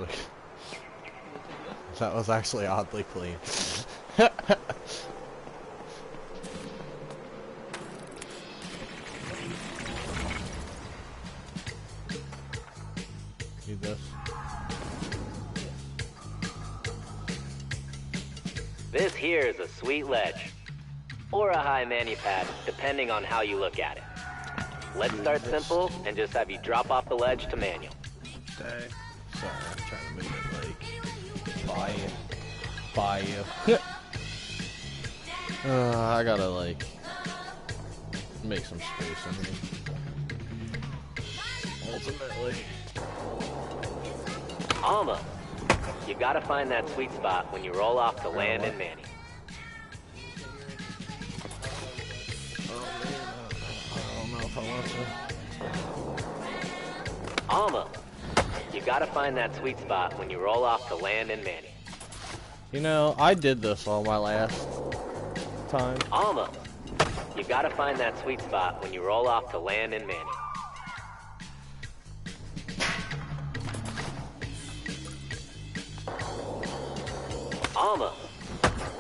actually. That was actually oddly clean. Need this. This here is a sweet ledge. Or a high manu-pad, depending on how you look at it. Let's start simple and just have you drop off the ledge to manual. Sorry, I'm trying to make it like by you. I gotta like make some space in here. Ultimately. Almost. You gotta find that sweet spot when you roll off to land in Manny. Almost. You gotta find that sweet spot when you roll off to land in Manny. You know, I did this on my last time. Almost. You gotta find that sweet spot when you roll off to land in Manny. Almost.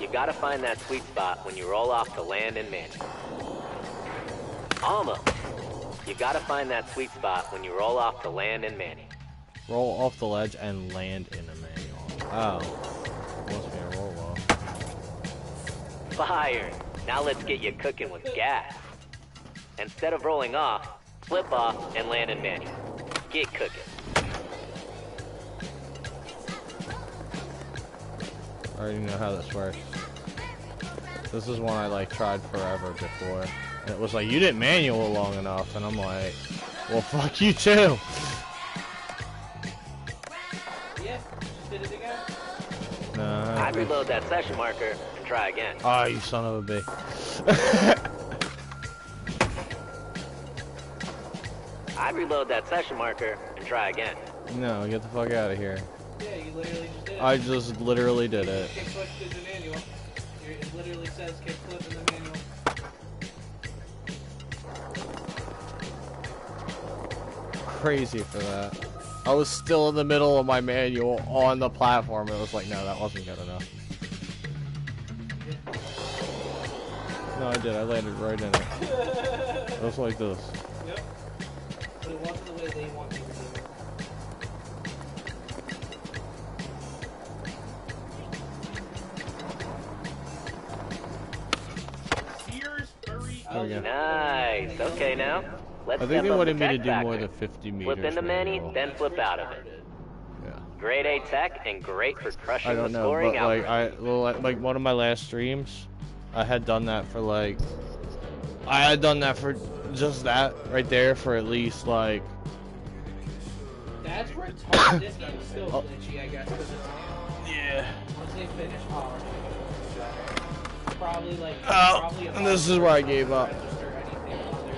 You gotta find that sweet spot when you roll off to land in Manny. Almost. You gotta find that sweet spot when you roll off to land in Manny. Roll off the ledge and land in a manual. Oh. Must be a roll off. Fire! Now let's get you cooking with gas. Instead of rolling off, flip off and land in manual. Get cooking. I already know how this works. This is one I like tried forever before. And it was like, you didn't manual long enough. And I'm like, well, fuck you too. Yeah, did it again? No. I'd reload that session marker and try again. Oh, you son of a bitch. I'd reload that session marker and try again. No, get the fuck out of here. Yeah, you literally just did it. I just literally did it. Kick flip is the manual. It literally says kick flip in the manual. Crazy for that. I was still in the middle of my manual on the platform. It was like, no, that wasn't good enough. No, I did. I landed right in it. It was like this. Yep. But it wasn't the way they want you to do it. There we go. Nice. Okay, now let's I step think they up wanted the me to tech do more factor. than 50 meters. Flip into many, manual. then flip out of it. Yeah. Grade A tech and great for crushing I the don't know, scoring but like algorithm. like one of my last streams, I had done that for like, I had done that for just that right there for at least like. That's where it's hard. This game's still glitchy, I guess, because it's new. Yeah. Once they finish polishing it, probably like. Oh, probably and this is where I gave up. register anything on there.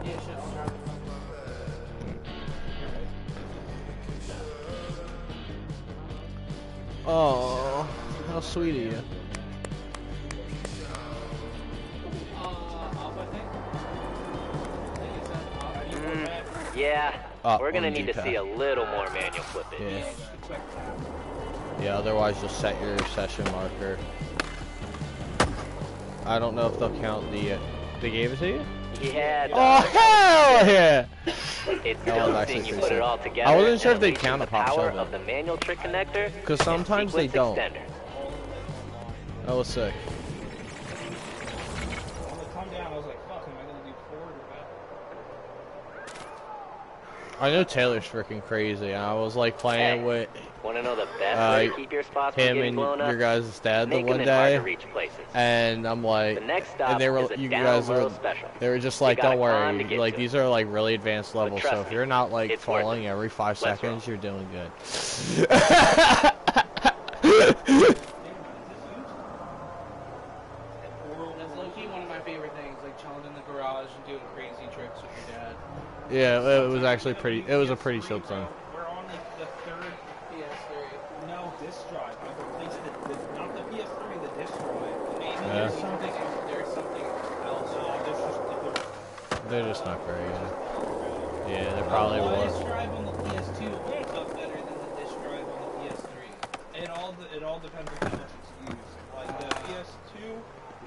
Yeah, shit, I'll drive it. Oh, how sweet of you. Up, I think. I think it said up. I need more back. Yeah, Up we're gonna on need to D-pad. see a little more manual flippage. Yeah. Yeah, just a quick tap. Yeah, otherwise you'll set your session marker. I don't know if they'll count the. They gave it to you? Yeah. Oh hell yeah! It's That was still actually seeing you pretty put sick. it all together. I wasn't sure if and they'd unleashing count the a pop power shove of the manual trick connector. Because and sometimes they sequence don't. extender. That was sick. On the come down, I was like, fuck, am I gonna do forward or back? I know Taylor's freaking crazy. I was like playing Hey, with Want to know the best way to keep your spots from him getting and blown up? your guys' dad the Make one them in hard day, to reach places. and I'm like, The next stop and they were, is a you down guys low were, special. they were just You like, got a don't con to worry, get like to. these are like really advanced levels. So trust if me, you're not like it's worth falling it. every 5 Let's seconds, roll. you're doing good. That's low-key one of my favorite things, like chilling in the garage and doing crazy tricks with your dad. Yeah, it was actually pretty. It was a pretty chill thing. We're on like the third PS3. no disc drive. I've replaced not the PS3, the disc drive. Yeah. There's something They're just not very good. Yeah, they probably The was. disk drive on the PS2 holds up better than the disk drive on the PS3. It all depends on how much it's used. Like the PS2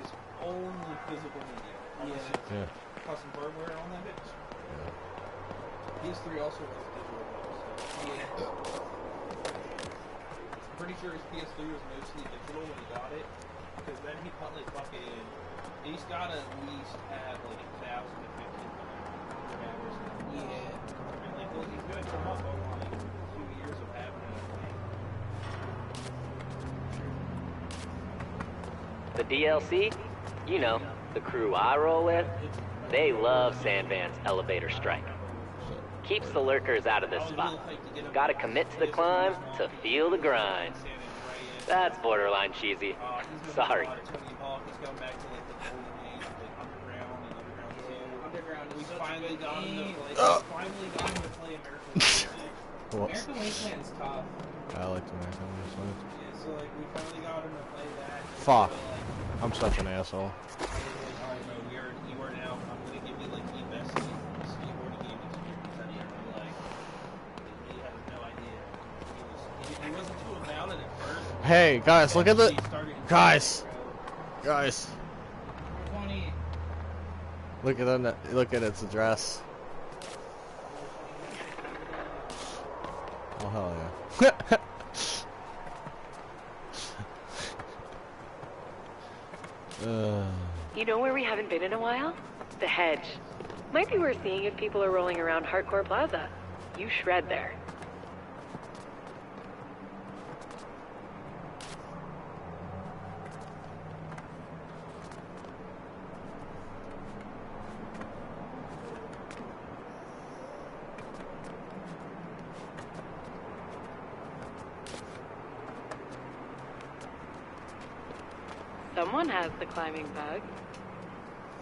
is only physical media. Yeah. Custom hardware on that bitch. PS3 also has digital though, so I'm pretty sure his PS3 was mostly digital when he got it, because then he probably fucking he's got to at least have like 1,000 to 1,500 hours. Yeah. And like, well, he's gonna come up on like 2 years of having it. The DLC, you know, the crew I roll with, they love Sandvan's elevator strike. Keeps the lurkers out of this spot. Gotta commit to the climb to feel the grind. That's borderline cheesy. Sorry. We finally got him to play American Whoops. American Wasteland's tough. I like the American Wasteland. Yeah, so like we finally got him to play that. Fuck. So, like, I'm such an asshole. alright, bro, you are now. I'm gonna give you like the best skateboarding game experience I've ever like. He has no idea. He wasn't too about it at first. Hey, guys, look at the... He started enjoying Guys. it, Guys. bro. 20. Look at its address. Oh, hell yeah. You know where we haven't been in a while? The Hedge. Might be worth seeing if people are rolling around Hardcore Plaza. You shred there. Someone has the climbing bug.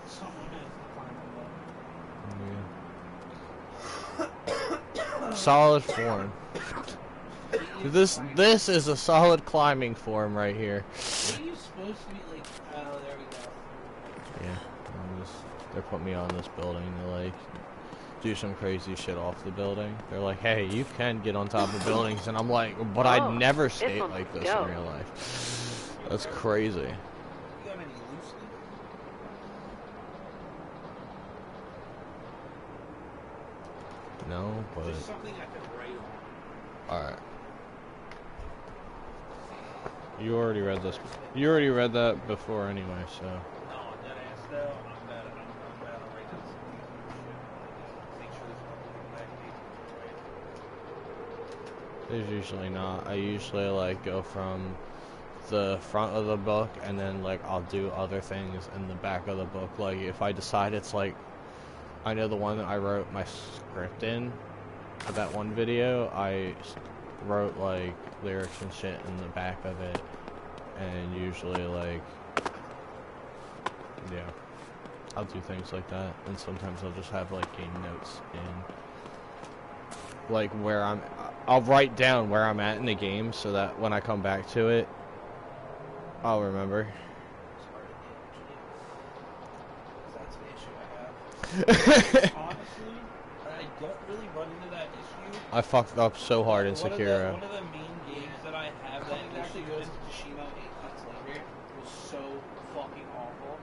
Someone has to climb the Solid form. This is a solid climbing form right here. What are you supposed to be like? Oh, there we go. Yeah, they're putting me on this building to like do some crazy shit off the building. They're like, hey, you can get on top of buildings, and I'm like, but Oh, I'd never this skate one's like this dope. in real life. That's crazy. You got any loose leaf? No, but Just something I could write on. alright. You already read this. You already read that before anyway, so. No, I'm dead ass though. I'm bad at writing some shit. Make sure there's There's usually not. I usually like go from the front of the book and then like I'll do other things in the back of the book. Like if I decide it's like, I know the one that I wrote my script in for that one video, I wrote like lyrics and shit in the back of it, and usually like, yeah, I'll do things like that, and sometimes I'll just have like game notes in like where I'll write down where I'm at in the game so that when I come back to it, I'll remember. That's an issue I have. Honestly, I don't really run into that issue. I fucked up so hard in Sekiro. One of the main games that I have that actually goes to Tsushima 8 months later was so fucking awful.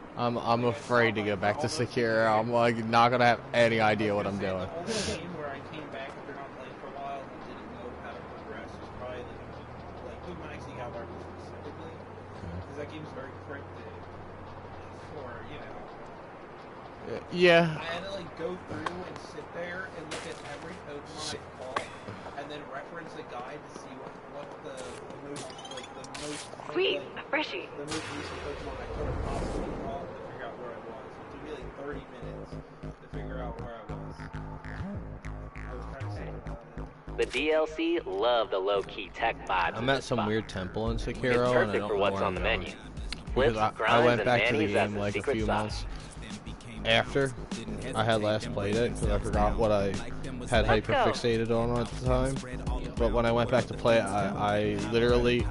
I'm afraid to go back to Sekiro. I'm like not gonna have any idea what I'm doing. The only game where I came back after not playing for a while and didn't know how to progress was probably like Pokemon XD Galar specifically, because that game's very cryptic. For Yeah. I had to like go through and sit there and look at every Pokemon I caught, and then reference a guide to see what the most Sweet, like, a freshie. the most recent Pokemon I could have possibly caught to figure out where I was. It took me like 30 minutes to figure out where I was. I was trying to say about it. The DLC love the low-key tech vibes. I'm of at this some spot. weird temple in It's Sekiro, and I perfect don't for know what's where on I'm the going. menu. Because Flips, I grinds, went and back to the manis as game the like a secret few sauce. months after I had last played it, because I forgot what I had Let's go. hyperfixated on at the time. But when I went back to play it, I literally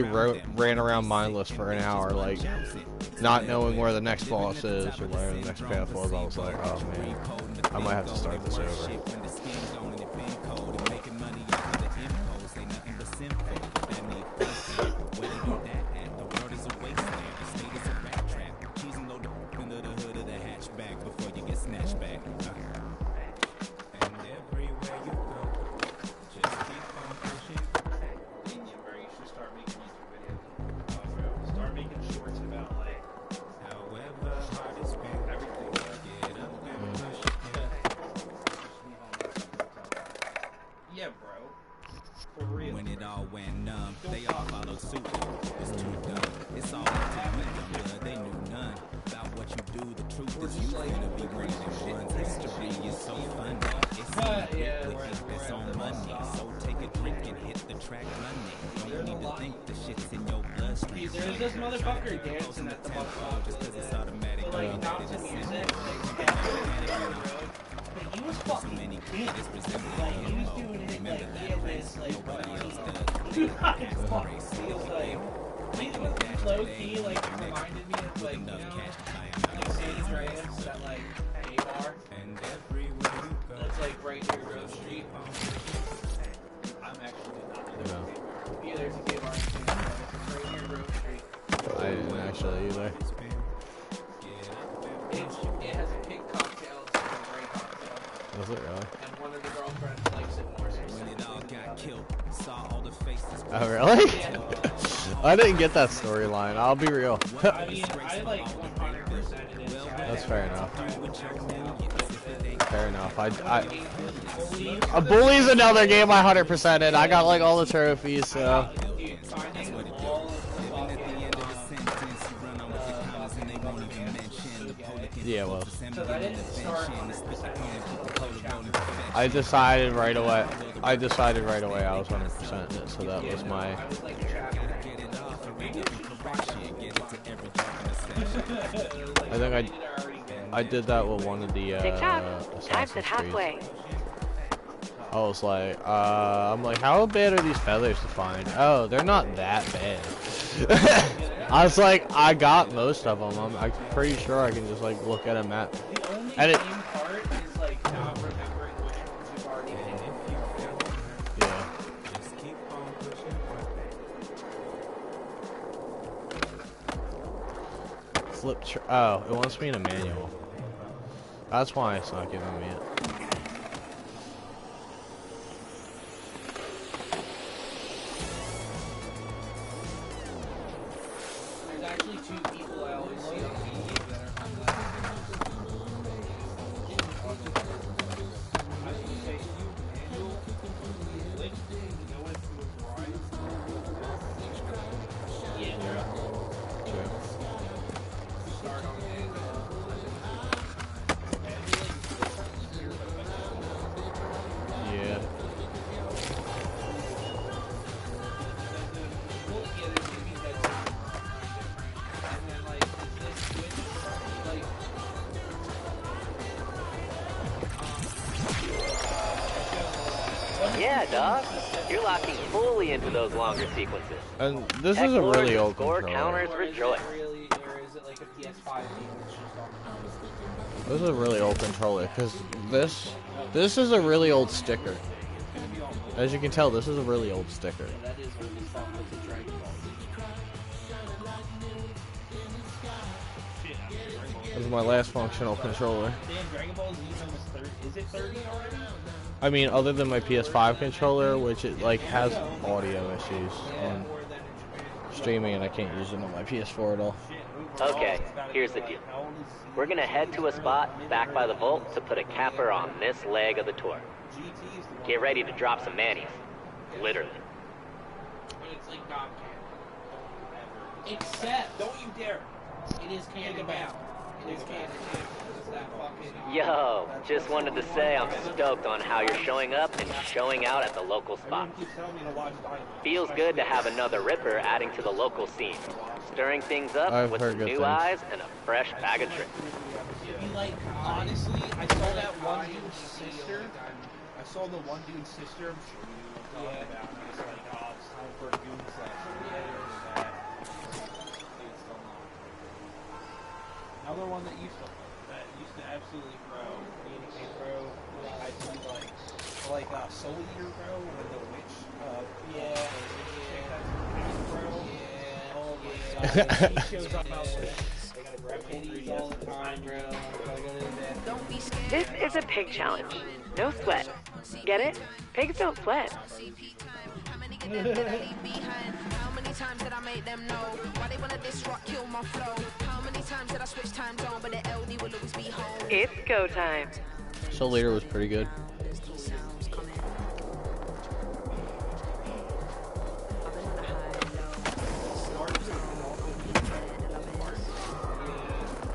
ran around mindless for an hour, like not knowing where the next boss is or where the next path was, I was like, oh man, I might have to start this over. There's this motherfucker dancing at the bus stop just because it's automatic. So, like, not to music, like, but he was fucking big. Like, he was doing it, like, he had this, like, dude, I fucking feel like, he was low-key, like, reminded me of, like, you know, like, San Andreas, that, like, gay bar. That's, like, right near Grove Street. I'm actually not know. Yeah, there's a gay bar in San Andreas. It's right near Grove Street. I didn't actually either. It has a pink cocktail. It's a gray cocktail. Was it really? And one of the girlfriends likes it more. So when it all got killed, saw all the faces. Oh really? I didn't get that storyline. I'll be real. I mean, I like 100% it is. That's fair enough. Fair enough. A Bully's another game I 100% in. I got like all the trophies, so. Yeah, well. I decided right away. I was 100% in it, so that was my. I think I did that with one of the Time's at halfway. I was like, I'm like, how bad are these feathers to find? Oh, they're not that bad. I was like, I got most of them. I'm pretty sure I can just like look at a map. The only and it, part is like not remembering which ones you've already hit. Yeah. Just keep on pushing. Oh, it wants me in a manual. That's why it's not giving me it. Yeah, dog. You're locking fully into those longer sequences. And this is a really old score controller. counters rejoice. Or is it like a PS5 game that's just on? This is a really old controller, because this is a really old sticker. As you can tell, this is a really old sticker. That is really fun with the Dragon Ball. This is my last functional controller. Damn, Dragon Ball Z almost 30. Is it 30 already? I mean, other than my PS5 controller, which it like has audio issues on streaming, and I can't use it on my PS4 at all. Okay, here's the deal. We're gonna head to a spot back by the vault to put a capper on this leg of the tour. Get ready to drop some mannies. Literally. It's like not canon. Except, don't you dare. It is canon now. It is canon now. Yo, just wanted to say I'm stoked on how you're showing up and showing out at the local spots. Feels good to have another Ripper adding to the local scene, stirring things up with some new eyes and a fresh bag of tricks. Like, honestly, I saw that one dude's sister. I saw the one dude's sister. I'm sure you know what I'm talking about. And it's like, oh, it's time for a goon session. Another one that used to absolutely grow. He grow. I see like Soul Eater grow when the witch. He shows up outside. They gotta grab trees all the time, bro. Gotta go to the bed. This is a pig challenge. No sweat. Get it? Pigs don't sweat. How many times did I make them know why they wanna disrupt, kill my flow? How many times did I switch time zone, but the LD will always be home? It's go time. Soul Eater was pretty good.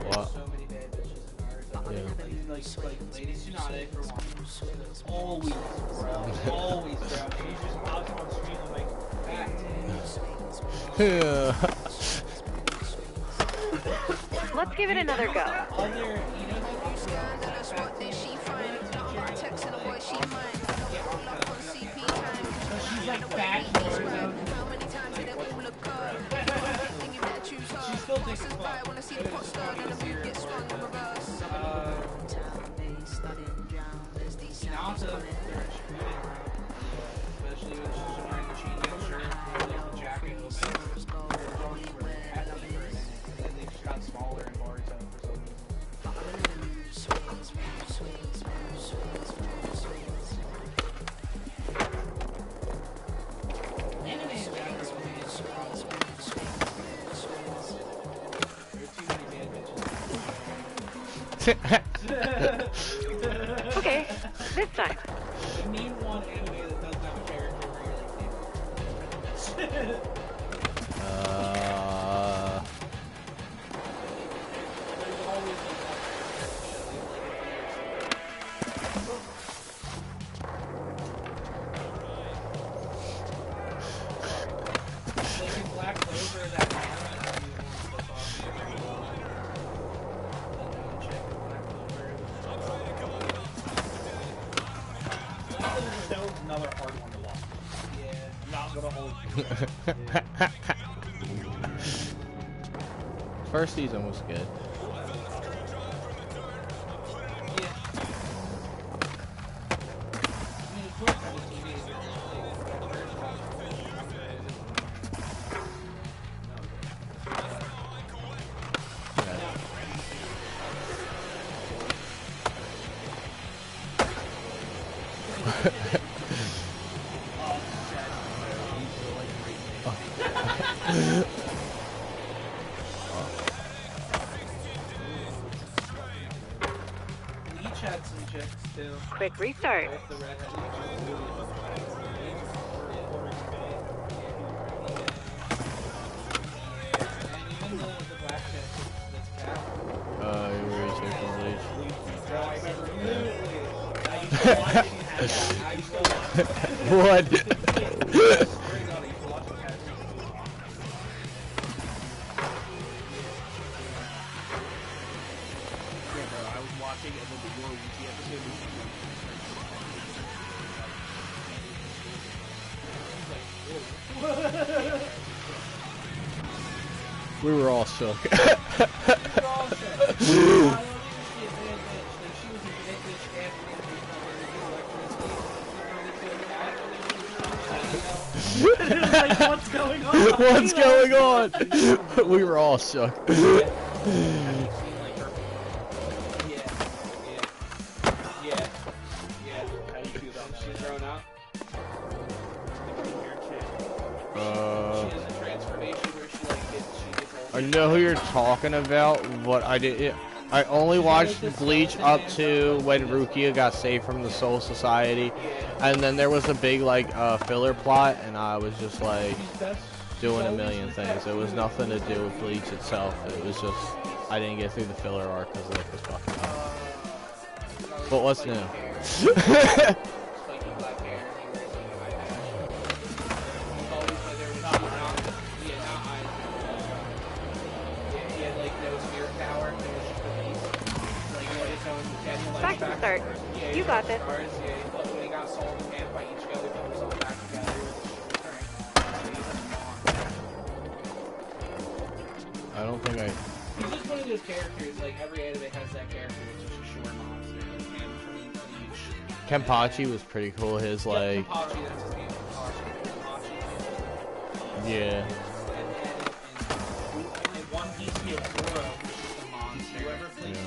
What? So many bad bitches in Naruto. Like Lady Tsunade for one. Always, bro. Always, bro. She's just pops on screen and like, back Yeah. Let's give it another go. other, you know, Scandalous, what did she find? Nothing but a text and a boy she mind. Roll up on CP time. she's like back. How many times did it all look good? Think you better choose her. She still thinks it's Passes by, wanna see the pot stirred and the mood gets swung in reverse. Hinata, they're shooting, especially when she's wearing the jean and shirt and the jacket. And then they just got smaller in Boruto for some reason. Anime in general is there are too many bad bitches. Okay, this time. Name one anime that doesn't have a character where you're like, there's always like like in Black Clover, that anime that's awesome. Check Black Clover. That was another hard one to watch. Yeah, I'm not gonna hold you. First season was good. Leech had some chicks too. Quick restart. Both the redhead and even the black chick that's cat. You were taking Bleach. Bro, I remember I used to watch it. I used to watch it. What? Swear to God, I used to watch the cat. Yeah, bro, I was watching and then the Yoruichi episode was We were all shook. like, what's going on? What's going on? We were all shook. I know who you're talking about, but I only watched Bleach up to when Rukia got saved from the Soul Society, and then there was a big like filler plot, and I was just like doing a million things. It was nothing to do with Bleach itself. It was just I didn't get through the filler arc because it was fucking up. But what's new? Back to the start. You got this. I don't think I. He's just one of just characters, like every anime has that character, which is a short monster. And Kenpachi was pretty cool. His like, Kenpachi, that's his name. Kenpachi. yeah. And One Piece, we have Zoro, which is the monster. Whoever plays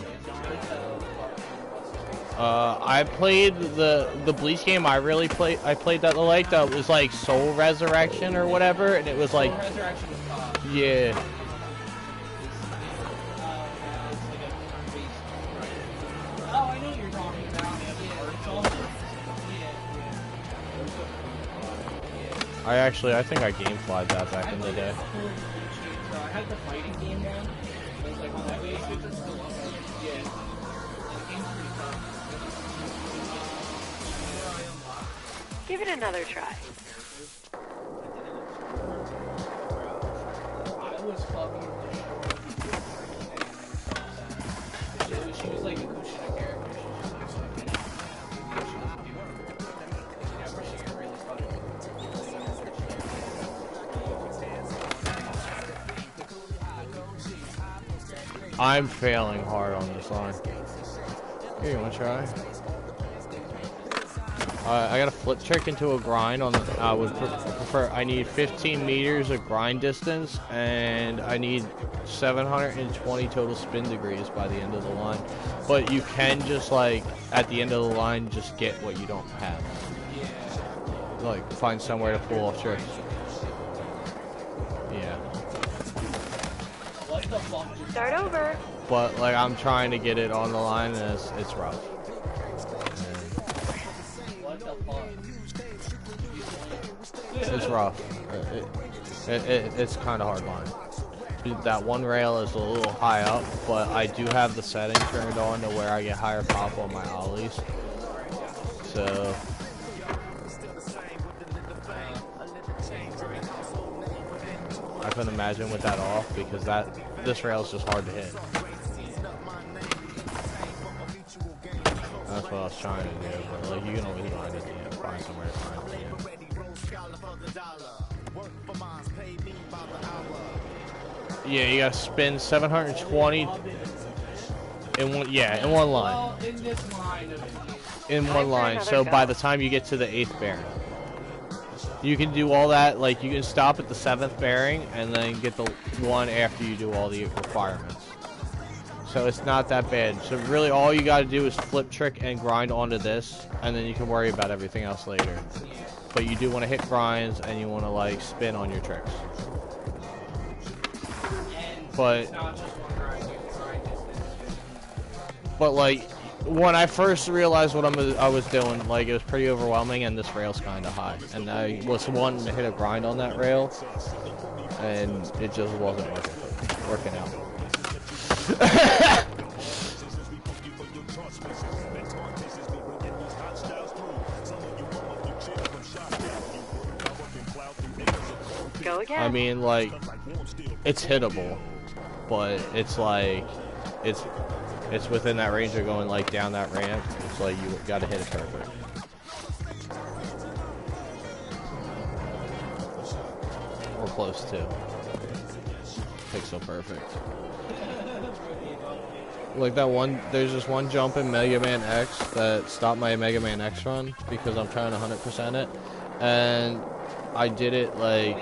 I played the Bleach game. I played that like that was like Soul Resurrection or whatever, and it was like, Soul Resurrection was tough. yeah. Oh, I know what you're talking about. Yeah, it's all I think I gameflied that back in the day. I had the fighting game one. It was like on that base. Yeah. The game's pretty tough. Give it another try. I was fucking the show. She was like a Kushina character. She just looks like she doesn't do it. Yeah, but she really fucking. I'm failing hard on this line. Here, you wanna try? I got a flip trick into a grind on the. I would prefer. I need 15 meters of grind distance, and I need 720 total spin degrees by the end of the line. But you can just like at the end of the line, just get what you don't have. Like find somewhere to pull off tricks. Yeah. Start over. But like I'm trying to get it on the line, and it's rough. It's rough. It's kind of hard line. That one rail is a little high up, but I do have the setting turned on to where I get higher pop on my ollies. So I couldn't imagine with that off because this rail is just hard to hit. That's what I was trying to do, but like you can always find it, find somewhere to find it. Yeah, you gotta spin 720 in one. Yeah, in one line. Well, in this line of it. In one line. So by the time you get to the 8th bearing, you can do all that. Like you can stop at the 7th bearing and then get the one after you do all the requirements. So it's not that bad. So really all you gotta do is flip trick and grind onto this, and then you can worry about everything else later. But you do want to hit grinds and you want to like spin on your tricks. But like when I first realized what I was doing, like it was pretty overwhelming, and this rail's kind of high, and I was wanting to hit a grind on that rail, and it just wasn't working out. Go again. I mean, like, it's hittable, but it's like, it's within that range of going like down that ramp. It's like you gotta hit it perfect. Or close to. Pixel perfect. Like that one, there's this one jump in Mega Man X that stopped my Mega Man X run because I'm trying to 100% it, and I did it like,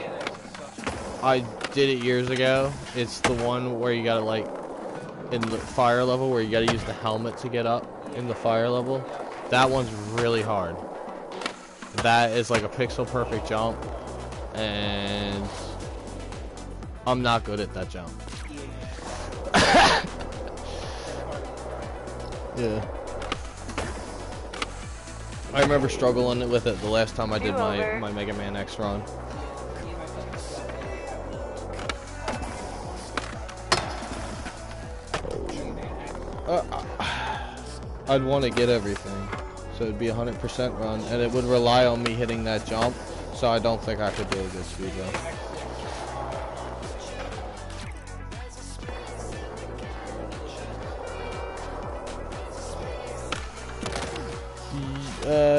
I did it years ago. It's the one where you gotta like, in the fire level where you gotta use the helmet to get up in the fire level. That one's really hard. That is like a pixel perfect jump, and I'm not good at that jump. Yeah. I remember struggling with it the last time I did my Mega Man X run. I'd want to get everything, so it'd be a 100% run, and it would rely on me hitting that jump, so I don't think I could do a good speed run.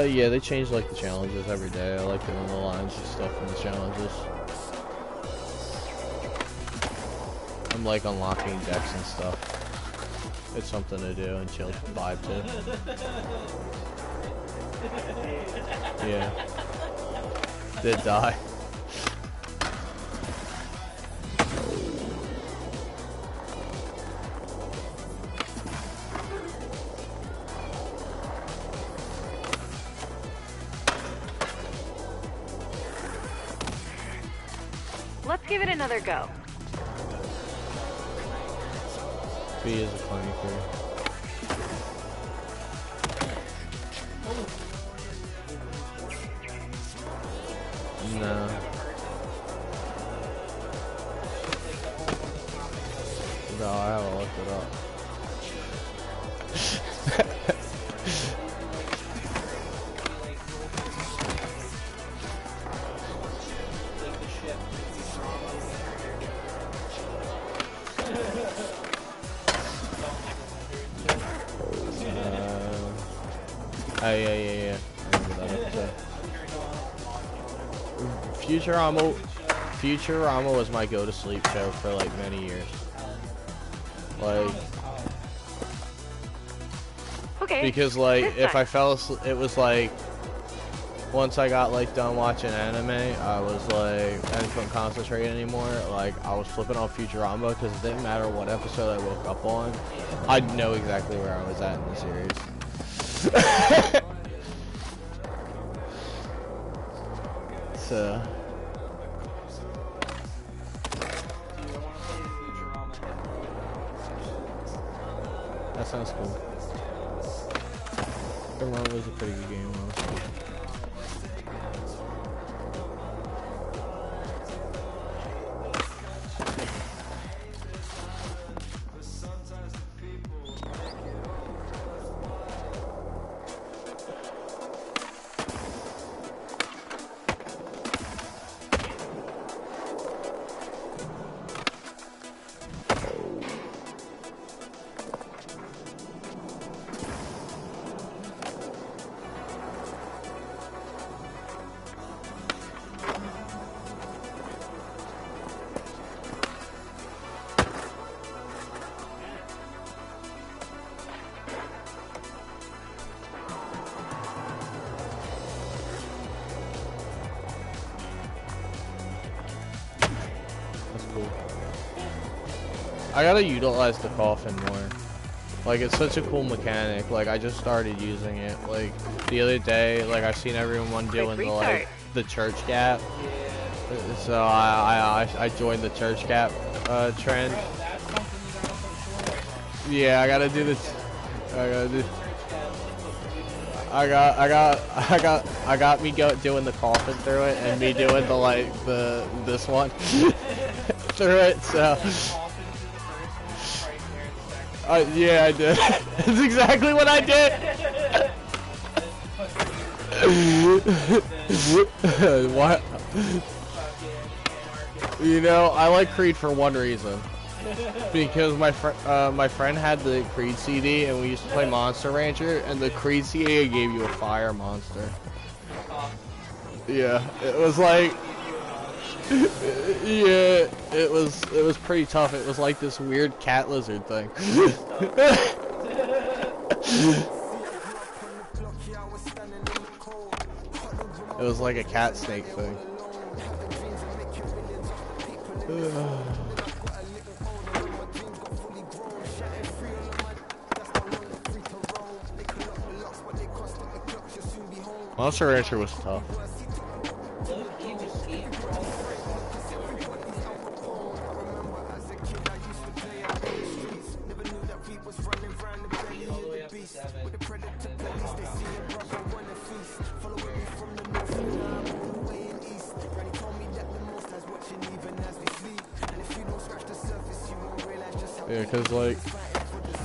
Yeah, they change like the challenges every day. I like doing the lines and stuff in the challenges. I'm like unlocking decks and stuff. It's something to do and chill vibe too. Yeah. Did die. Let's give it another go. B is a funny crew. No. No, I haven't looked it up. Oh yeah. I remember that episode. Futurama was my go-to-sleep show for like many years. Like, Okay. because like this if time. I fell asleep, it was like once I got like done watching anime, I was like I couldn't concentrate anymore. Like I was flipping on Futurama because it didn't matter what episode I woke up on, I'd know exactly where I was at in the series. So. That sounds cool. Futurama was a pretty good game, honestly. I gotta utilize the coffin more. Like, it's such a cool mechanic. Like, I just started using it. Like, the other day, like, I've seen everyone doing the, like, the church gap. So I joined the church gap trend. Yeah, I gotta do this. I got me doing the coffin through it, and me doing the like this one through it. So. Yeah, I did. That's exactly what I did. What? You know, I like Creed for one reason. Because my friend had the Creed CD, and we used to play Monster Rancher, and the Creed CD gave you a fire monster. Yeah, it was like. Yeah, it was pretty tough. It was like this weird cat lizard thing. It was like a cat snake thing. Monster Rancher was tough. Yeah, cause like,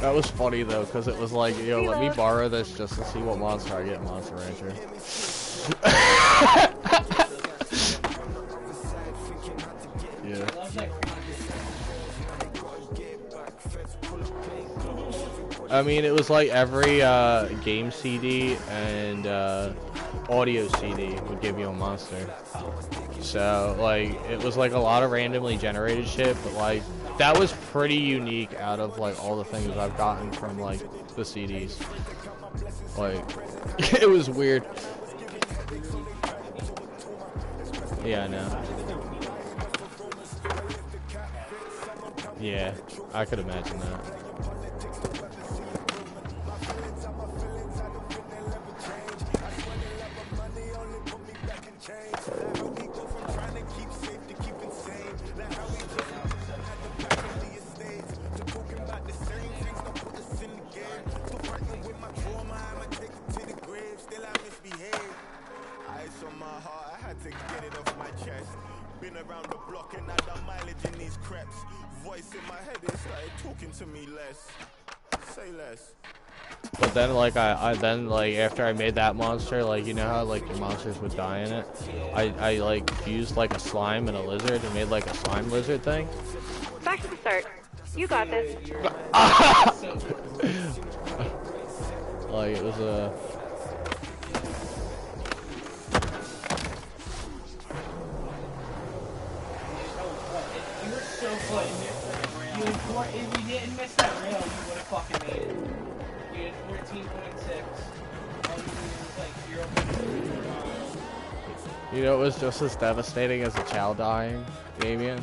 that was funny though, cause it was like, yo, let me borrow this just to see what monster I get in Monster Rancher. Yeah. I mean, it was like every game CD and audio CD would give you a monster. So like, it was like a lot of randomly generated shit, but like, that was pretty unique out of like all the things I've gotten from like the CDs. Like, it was weird. Yeah, I know. Yeah, I could imagine that. But then, like, I then, like, after I made that monster, like, you know how, like, your monsters would die in it? I like, fused, like, a slime and a lizard and made, like, a slime lizard thing. Back to the start. You got this. Like, it was a... You were so close. If you didn't miss that rail, you would have fucking made it. You had 14.6. All you needed was like 0. You know, it was just as devastating as a child dying, Damien,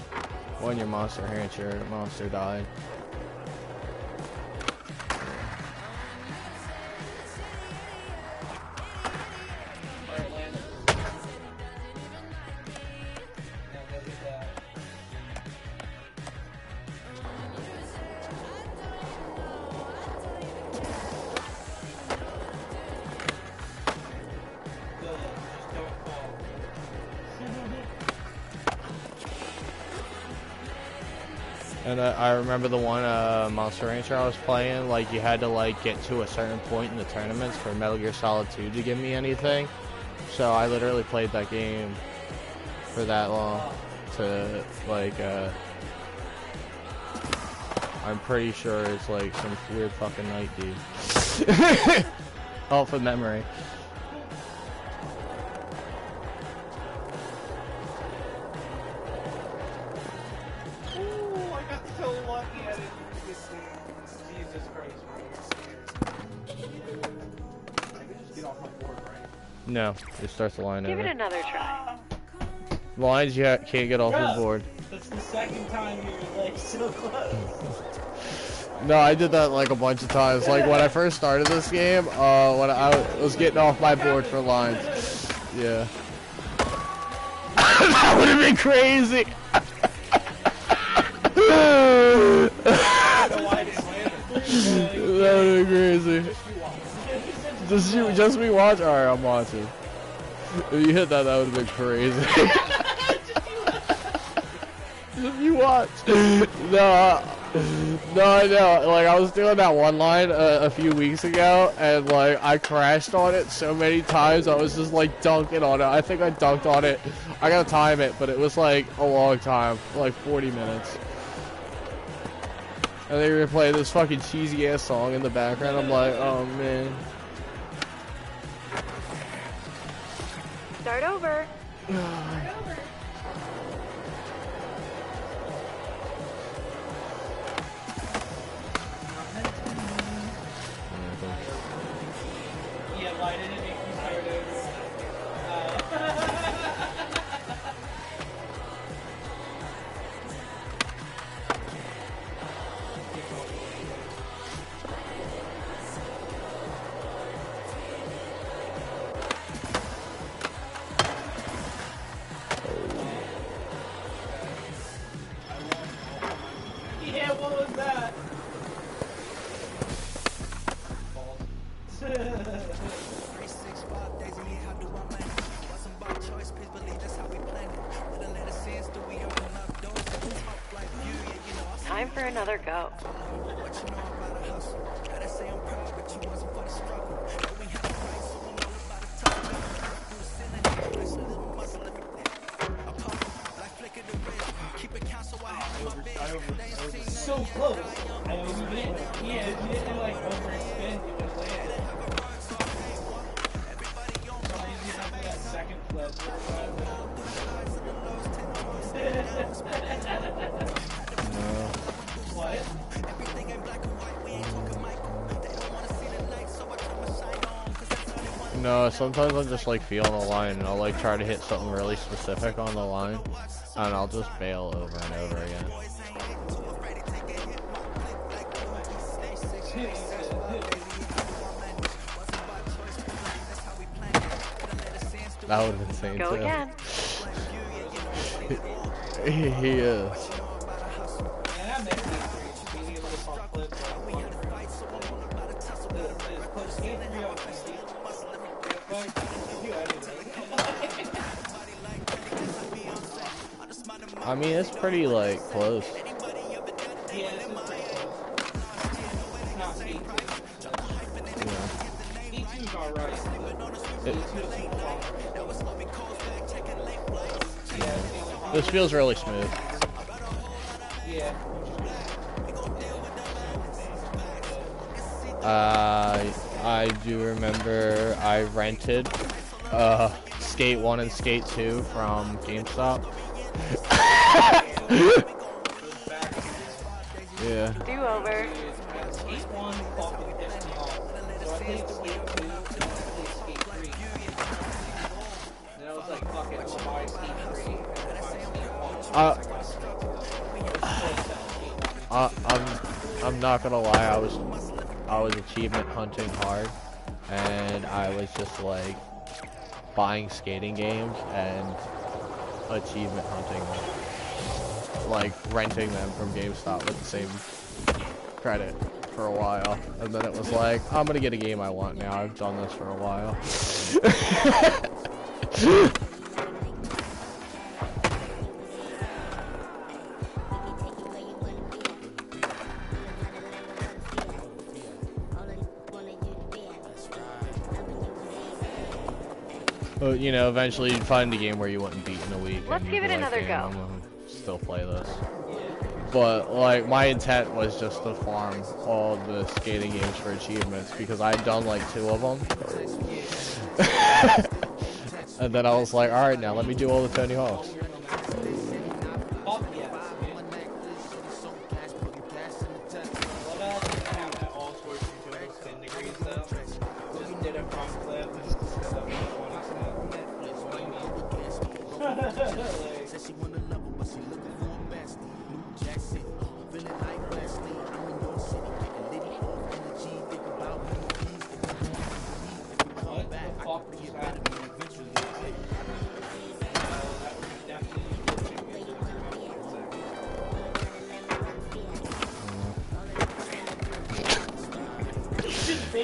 when your monster rancher monster died. And I remember the one Monster Rancher I was playing, like, you had to, like, get to a certain point in the tournaments for Metal Gear Solid 2 to give me anything. So I literally played that game for that long to, like, I'm pretty sure it's, like, some weird fucking night, dude. All from memory. No, it starts the line over. Give it another try. Lines you can't get off the board. That's the second time you're like so close. No, I did that like a bunch of times. Like when I first started this game, when I was getting off my board for lines. Yeah. That would have been crazy. That would have been crazy. Just me watch? Alright, I'm watching. If you hit that, that would have been crazy. Just you watch. No, I know. Like, I was doing that one line a few weeks ago, and, like, I crashed on it so many times, I was just, like, dunking on it. I think I dunked on it. I gotta time it, but it was, like, a long time. Like, 40 minutes. And they were playing this fucking cheesy-ass song in the background. I'm like, oh, man. Start over. Yeah, why did it make you start over? Yeah, what was that? Time for another go. So close. I mean, you didn't, yeah, if you didn't like overspin, you would have landed. Sometimes you have that second flip. No. No, sometimes I'm just like feeling the line and I'll like try to hit something really specific on the line and I'll just bail over and over again. That would have been insane Go too. again. He is. I mean, it's pretty like close. Yeah, this is pretty close. It's not Skate 2. Yeah. Skate 2's alright. This feels really smooth. Yeah. I do remember I rented Skate 1 and Skate 2 from GameStop. Yeah. Do over. Skate 1 fucking pissed me off. So I played Skate 2, and I played Skate 3. And I was like, fuck it, I'm gonna buy Skate 3, and then buy Skate 1. I'm not gonna lie, I was achievement hunting hard, and I was just like buying skating games and achievement hunting them, like renting them from GameStop with the same credit for a while, and then it was like, I'm gonna get a game I want now. I've done this for a while. But, you know, eventually you'd find a game where you wouldn't beat in a week. Let's give it another go. I'm gonna still play this. But, like, my intent was just to farm all the skating games for achievements because I'd done, like, 2 of them. And then I was like, alright, now let me do all the Tony Hawks.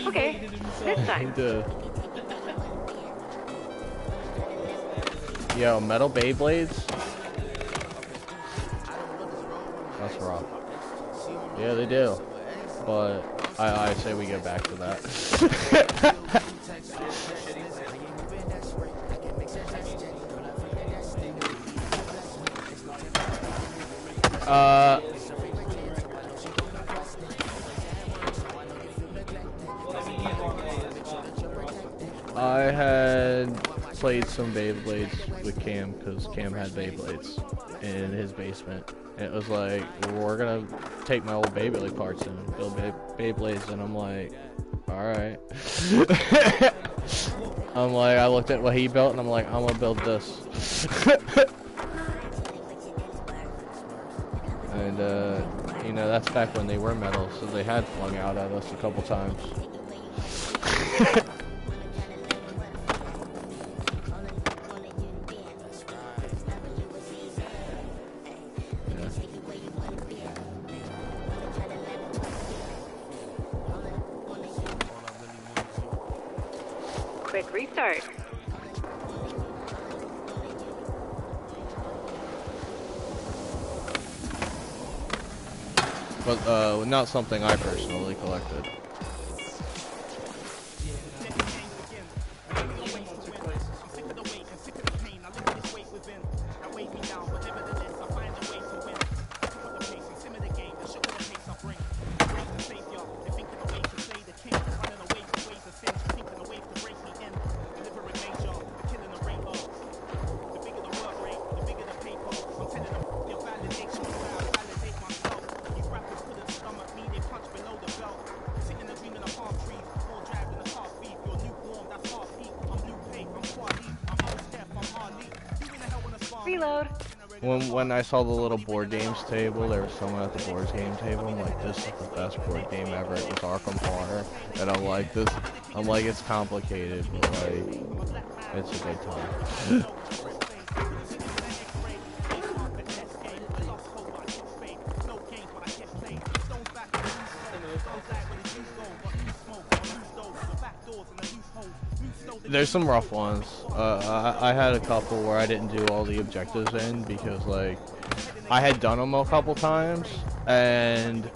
Okay, this time. Yo, metal Beyblades? That's rough. Yeah, they do. But I say we get back to that. I had played some Beyblades with Cam because Cam had Beyblades in his basement. And it was like, we're gonna take my old Beyblade parts and build Beyblades, and I'm like, alright. I'm like, I looked at what he built and I'm like, I'm gonna build this. And you know, that's back when they were metal, so they had flung out at us a couple times. Quick restart. But not something I personally collected. Reload. When I saw the little board games table, there was someone at the board game table. I'm like, this is the best board game ever. It was Arkham Horror, and I'm like, it's complicated, but like, it's a good time. There's some rough ones. I had a couple where I didn't do all the objectives in because, like, I had done them a couple times and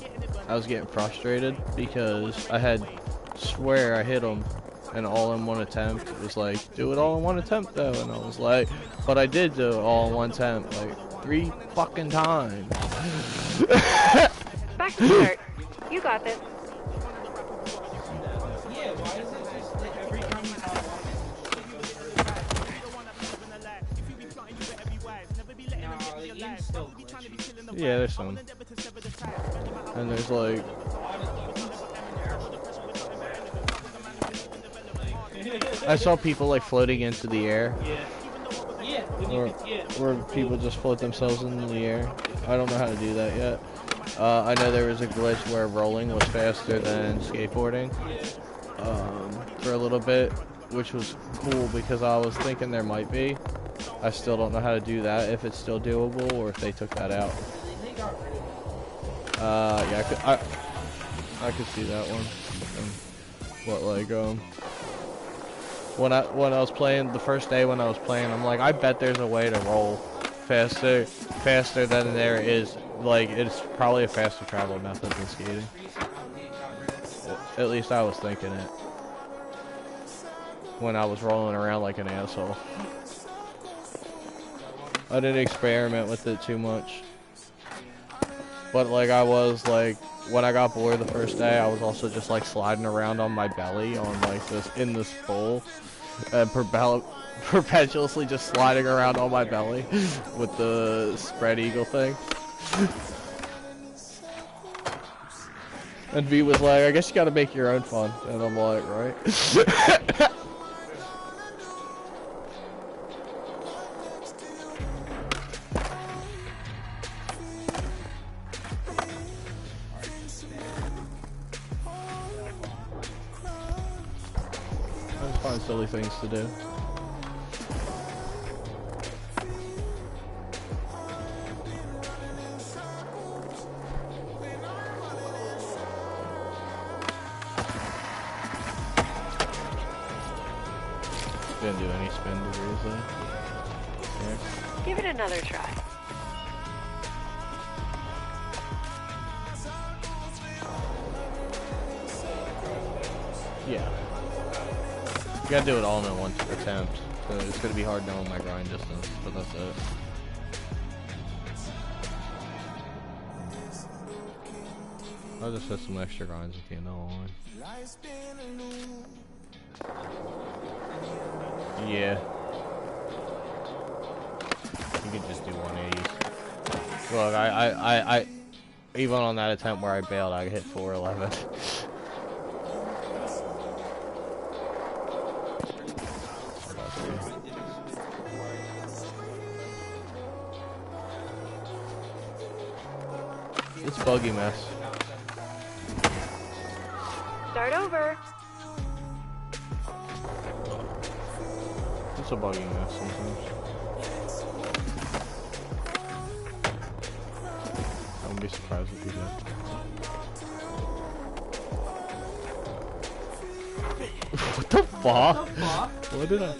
I was getting frustrated because I had swear I hit them and all in one attempt. It was like, do it all in one attempt though, and I was like, but I did do it all in one attempt, like 3 fucking times. Back to start. You got this. Yeah, why is it just like every time you talk no, the game's still glitchy. Yeah, there's some. And there's like, I saw people like floating into the air. Where people just float themselves into the air. I don't know how to do that yet. I know there was a glitch where rolling was faster than skateboarding for a little bit, which was cool because I was thinking there might be. I still don't know how to do that, if it's still doable or if they took that out. Yeah, I could see that one. What, like, when I was playing, the first day when I was playing, I'm like, I bet there's a way to roll faster than there is, like, it's probably a faster travel method than skating. At least I was thinking it when I was rolling around like an asshole. I didn't experiment with it too much. But like I was like, when I got bored the first day, I was also just like sliding around on my belly on like this, in this bowl. And perpetuously just sliding around on my belly with the spread eagle thing. And V was like, I guess you gotta make your own fun. And I'm like, right? Find silly things to do. Didn't do any spin degrees there. Yeah. Give it another try. Yeah. You gotta do it all in one attempt. So it's gonna be hard knowing my grind distance, but that's it. I'll just hit some extra grinds at the end of the line. Yeah. You can just do 180s. Look, I even on that attempt where I bailed, I hit 411. It's buggy mess. Start over. It's a buggy mess sometimes. I wouldn't be surprised if you did. What the fuck? What did I...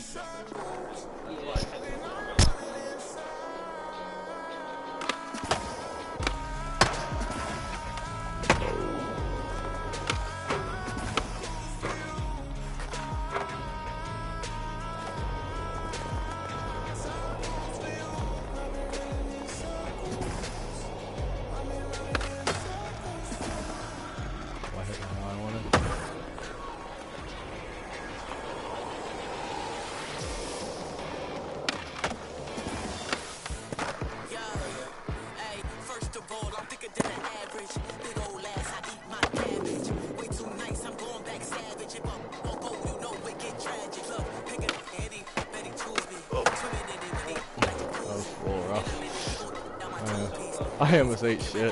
I almost ate shit.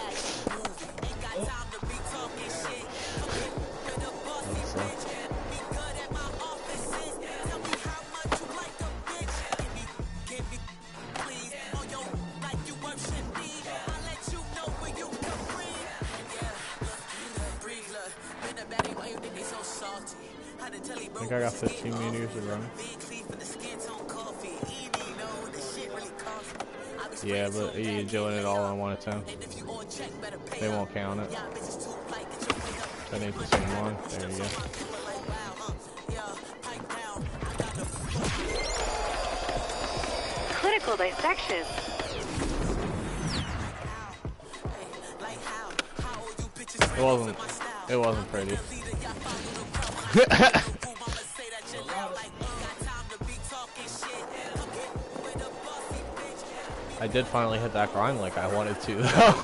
I think I got 15 meters to run. Yeah, but you're doing it all on one attempt. They won't count it. That ain't the same one. There you go. Clinical dissection. It wasn't pretty. I did finally hit that grind like I wanted to, though.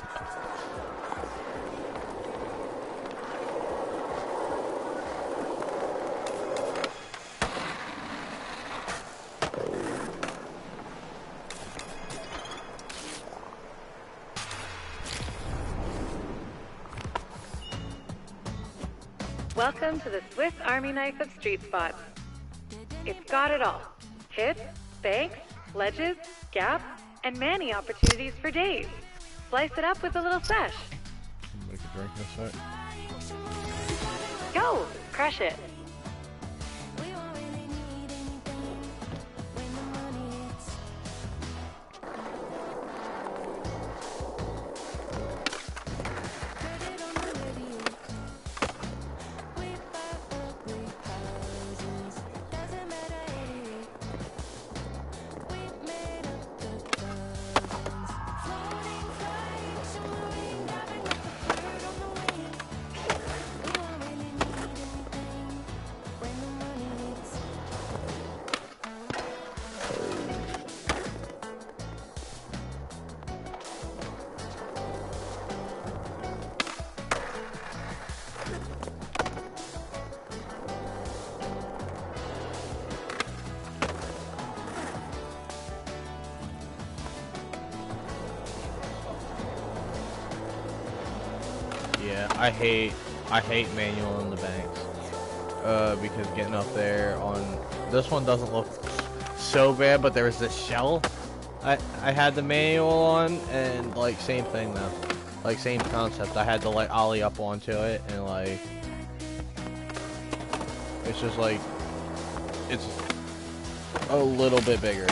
Welcome to the Swiss Army knife of street spots. It's got it all. Hits, banks, ledges, gaps, and many opportunities for days. Slice it up with a little sesh. Make a drink in a sec. Go! Crush it. Yeah, I hate manual in the banks. Because getting up there on this one doesn't look so bad, but there was this shell I had the manual on, and like same thing though, like same concept. I had to like ollie up onto it, and like it's just like it's a little bit bigger.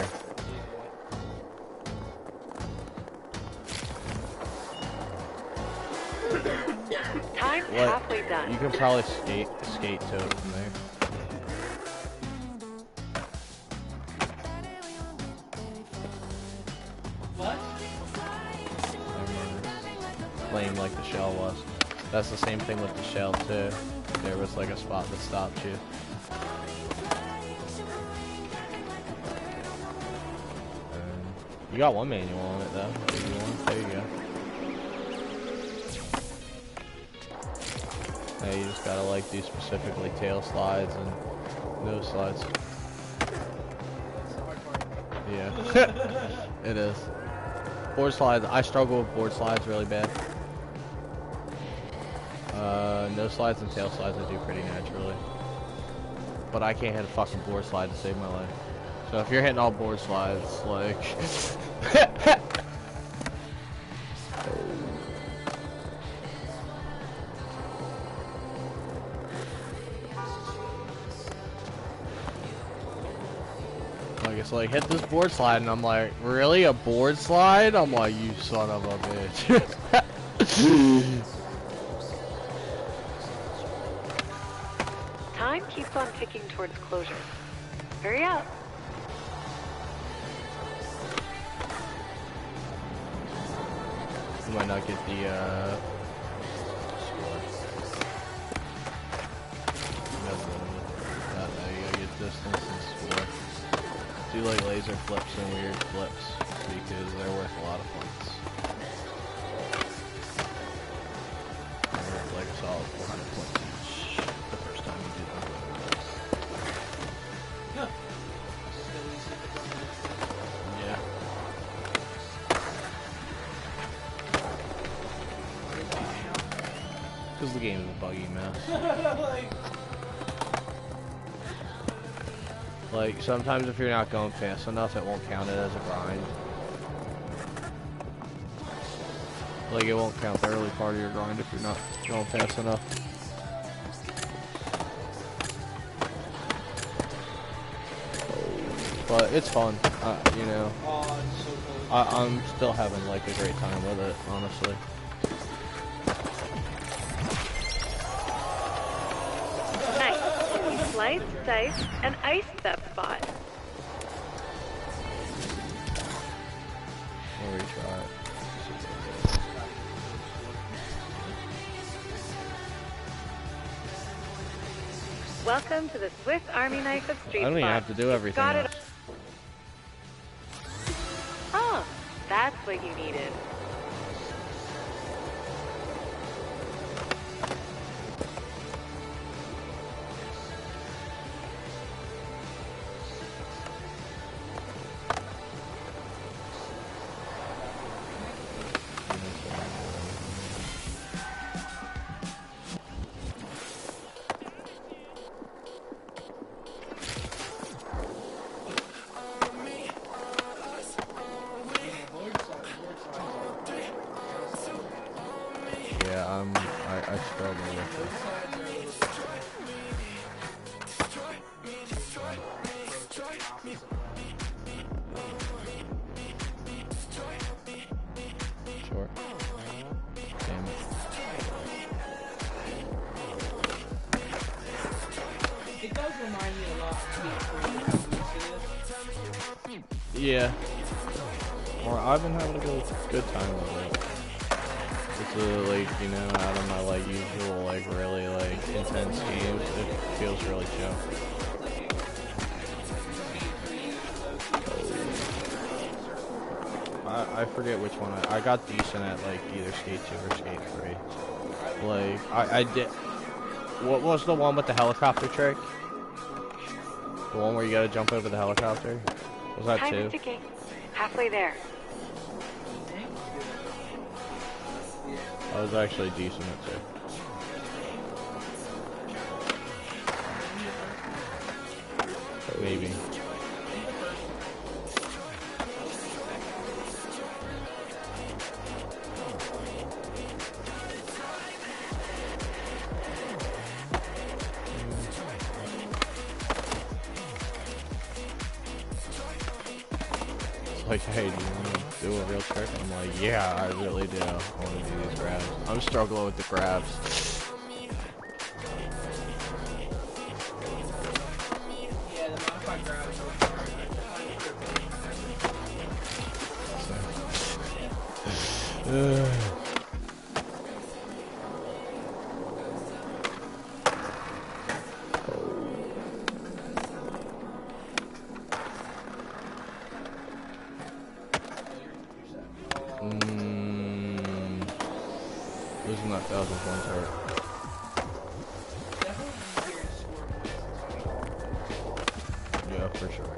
Time's What? halfway done. You can probably skate to it from there. What? Lame like the shell was. That's the same thing with the shell too. There was like a spot that stopped you. You got one manual on it though. There you go. Yeah, you just gotta like do specifically tail slides and nose slides. Yeah. It is. Board slides, I struggle with board slides really bad. Nose slides and tail slides I do pretty naturally. But I can't hit a fucking board slide to save my life. So if you're hitting all board slides, like... like, it's like, hit this board slide, and I'm like, really? A board slide? I'm like, you son of a bitch. Time keeps on ticking towards closure. Hurry up. You might not get the, you gotta get distance and score. Do like laser flips and weird flips, because they're worth a lot of points. They're worth like a solid 400 points each the first time you do them. Yeah. game's a buggy mess. Like, sometimes if you're not going fast enough, it won't count it as a grind. Like, it won't count the early part of your grind if you're not going fast enough. But it's fun, you know. Oh, it's so close. I'm still having, like, a great time with it, honestly. Nice. Slice, dice, and ice that spot. We'll retry it. Welcome to the Swiss Army knife of Street I don't even Spot. have to do everything Got it. else. Oh, that's what you needed. Yeah, I struggle with it. Sure. Damn it. It does remind me a lot of T3. Yeah. Or I've been having a good time with it. It's like, you know, out of my like usual like really like intense games, it feels really chill. I forget which one I got decent at, like either Skate 2 or Skate 3. Like I did. What was the one with the helicopter trick? The one where you gotta jump over the helicopter? Was that Time 2? is ticking. Halfway there. I was actually decent at 2. Maybe. It's like, hey, do you want to do a real trick? I'm like, yeah, I really do. I want to do these grabs. I'm struggling with the grabs. Yeah, the modified grabs Losing that 1,000 points hurt. Yeah, for sure.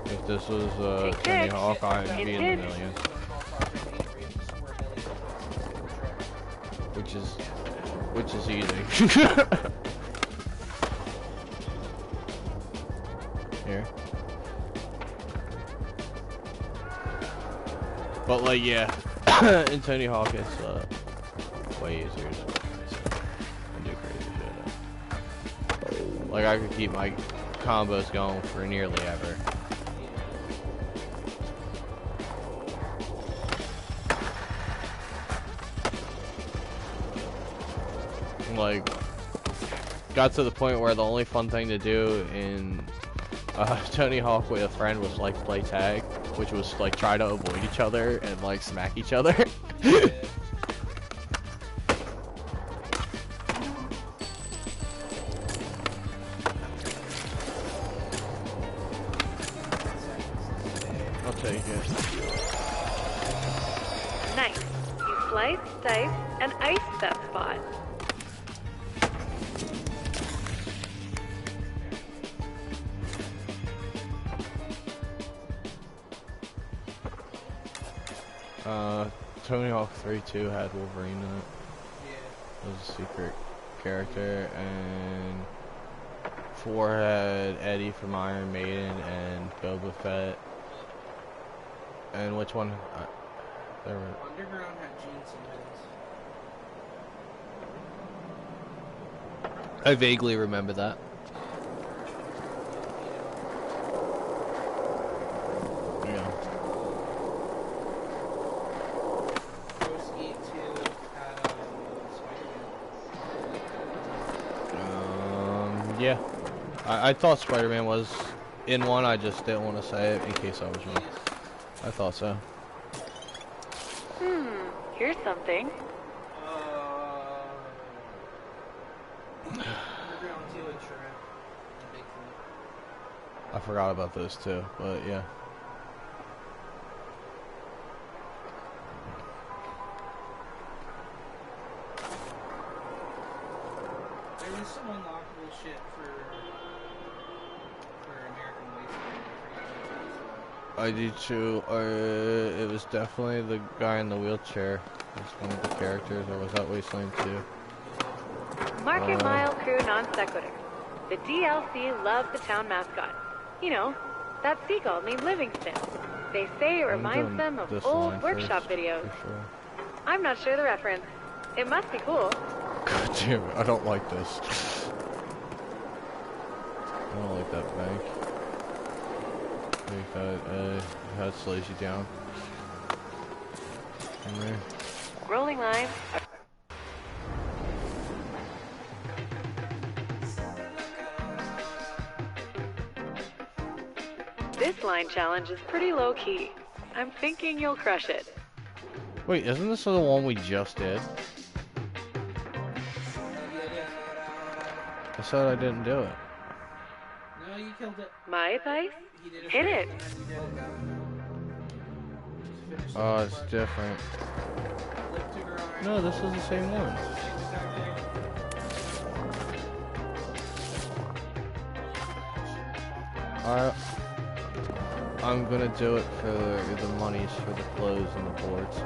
If this was Tony Hawk, I'd be in the millions. Which is easy. Here. But like, yeah, in Tony Hawk it's way easier to do crazy shit. Like I could keep my combos going for nearly ever. Like, got to the point where the only fun thing to do in Tony Hawk with a friend was like play tag, which was like try to avoid each other and like smack each other. I'll take it. Nice. You slice, dice, and ice that spot. Tony Hawk 3 too had Wolverine in it. Yeah. It was a secret character, and 4 had Eddie from Iron Maiden and Boba Fett. And which one? There were. Underground had Gene Simmons. I vaguely remember that. Yeah. Ghost Gate 2 had Spider-Man. Yeah. I thought Spider-Man was in one, I just didn't want to say it in case I was wrong. I thought so. Here's something. Underground 2 and Shrimp. And Bigfoot. I forgot about those two, but yeah. There is some unlockable shit for American Wasteland. I I do too. It was definitely the guy in the wheelchair. Was one of the characters, or was that Wasteland 2? Market Mile Crew Non Sequitur. The DLC loves the town mascot. You know, that seagull named Livingston. They say it reminds them of old workshop videos. Sure. I'm not sure the reference. It must be cool. God damn it, I don't like this. I don't like that bank. How it slows you down. In there. Rolling line. This line challenge is pretty low key. I'm thinking you'll crush it. Wait, isn't this the one we just did? I said I didn't do it. No, you killed it. My advice? He did it Hit first, it. and then you did it. Just finish Oh, it's different. Flip to grind. No, this is the same one. I'm gonna do it for the monies for the clothes and the boards.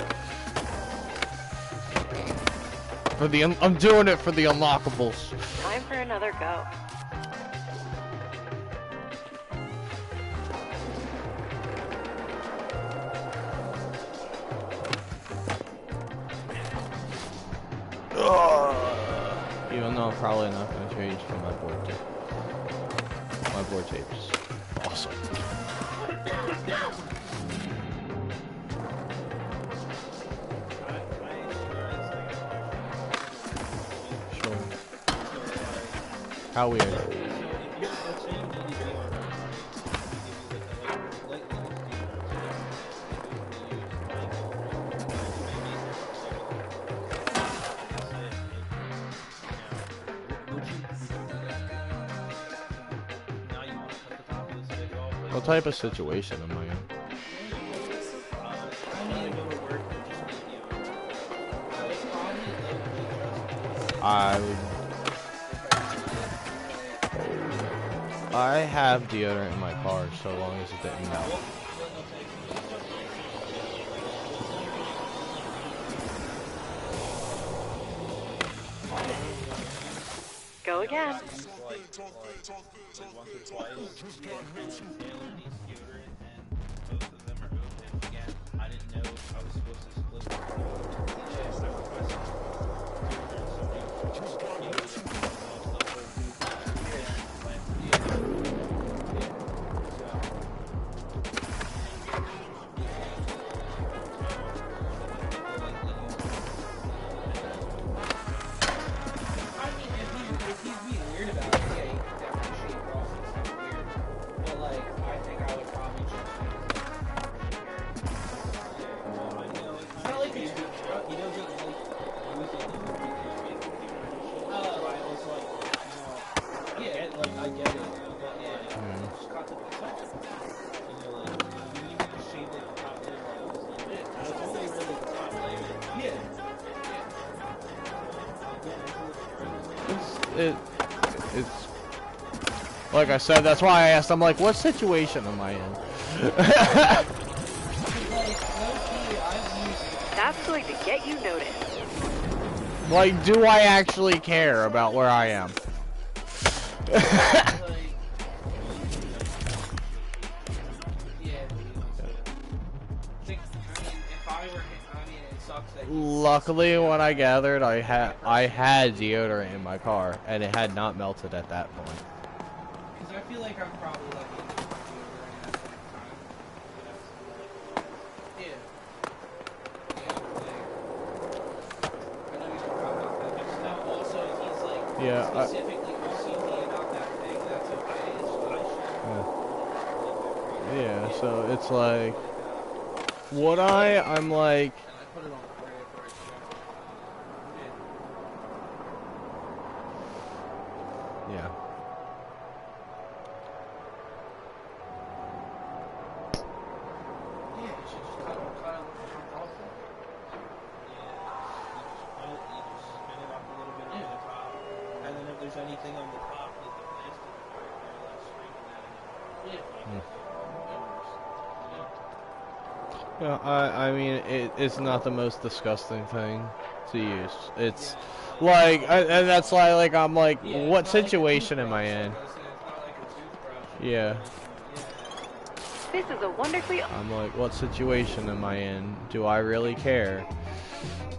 I'm doing it for the unlockables. Time for another go. Even though I'm probably not gonna change from my board tape. My board tape is awesome. Sure. How weird. What type of situation am I in? I have deodorant in my car so long as it didn't melt. Go again. Like once or twice, and Taylor needs deodorant, and both of them are open. Again, I didn't know I was supposed to split them. I requested It's like I said, that's why I asked. I'm like, what situation am I in? That's going to get you noticed. Like, do I actually care about where I am? Luckily, when I gathered, I had deodorant in my car, and it had not melted at that point. Because I feel like I'm probably like into my deodorant at that time. Yeah. I know you're talking about that, but still, also, he's like specifically OCD about that thing. That's okay. It's I Yeah, so it's like, would I'm like. put it on the bread for a Yeah. Yeah, you should just cut it off. Yeah, you just spin it up a little bit on the top, and then if there's anything on the top, like the plastic part, you're like scraping that in. Yeah, I mean, it's not the most disgusting thing to use. It's like, and that's why, like, I'm like, what situation am I in? Yeah. This is a wonderfully... I'm like, what situation am I in? Do I really care?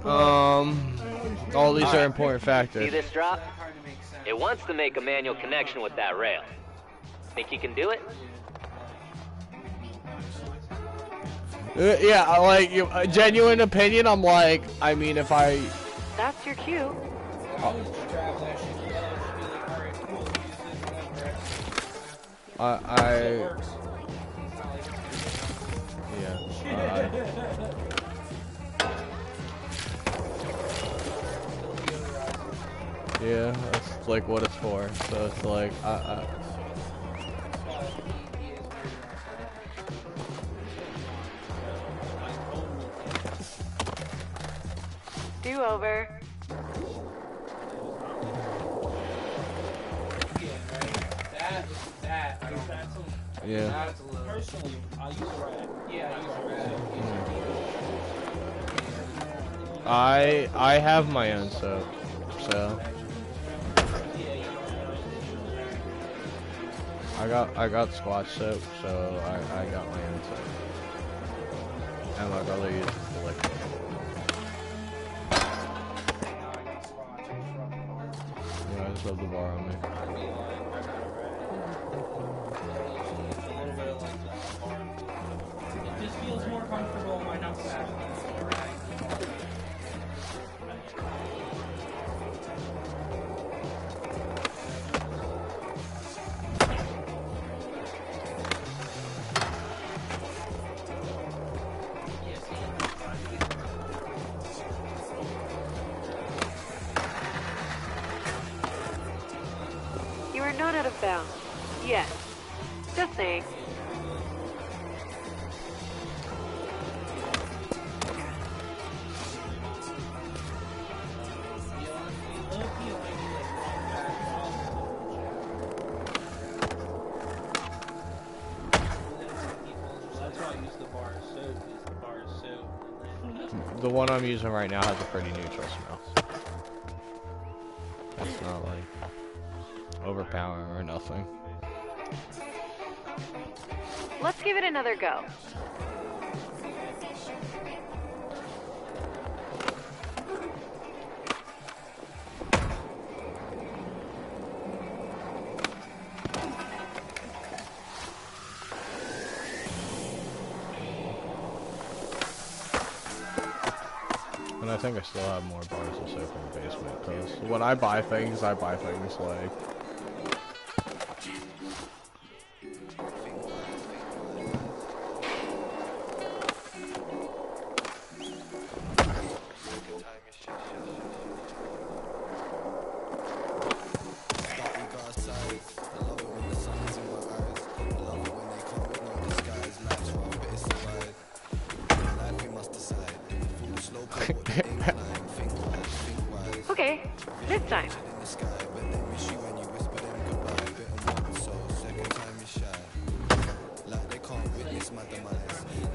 All these are important See factors. this drop? It wants to make a manual connection with that rail. Think you can do it? Yeah, like, a genuine opinion, I'm like, I mean, if I... That's your cue. Yeah, that's like what it's for. So it's like, Do over. yeah. That's a little. Personally, I use a rat. Yeah, I use a rat. I have my own soap, so I got Squatch soap, so I got my own soap, and my brother uses the liquid. Yeah, I just love the bar on me. It just feels more comfortable in my house. You are not out of bounds. Yet. Just saying. The one I'm using right now has a pretty neutral smell. It's not like overpowering or nothing. Let's give it another go. And I think I still have more bars of soap in the basement, because when I buy things like... Okay, this time.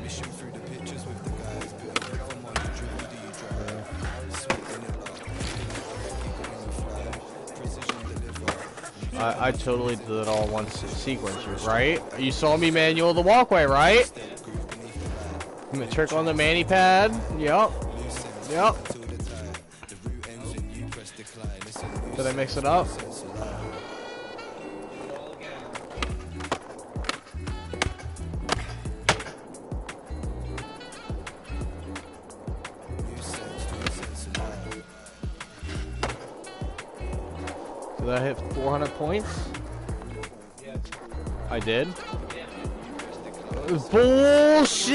Mission through the pictures with the guys, bit of rhythm on the drill, do you I totally did it all in one sequence, right? You saw me manual the walkway, right? Trick on the mani pad. Yep. Yep. Did I mix it up? Did I hit 400 points? I did? Bullshit!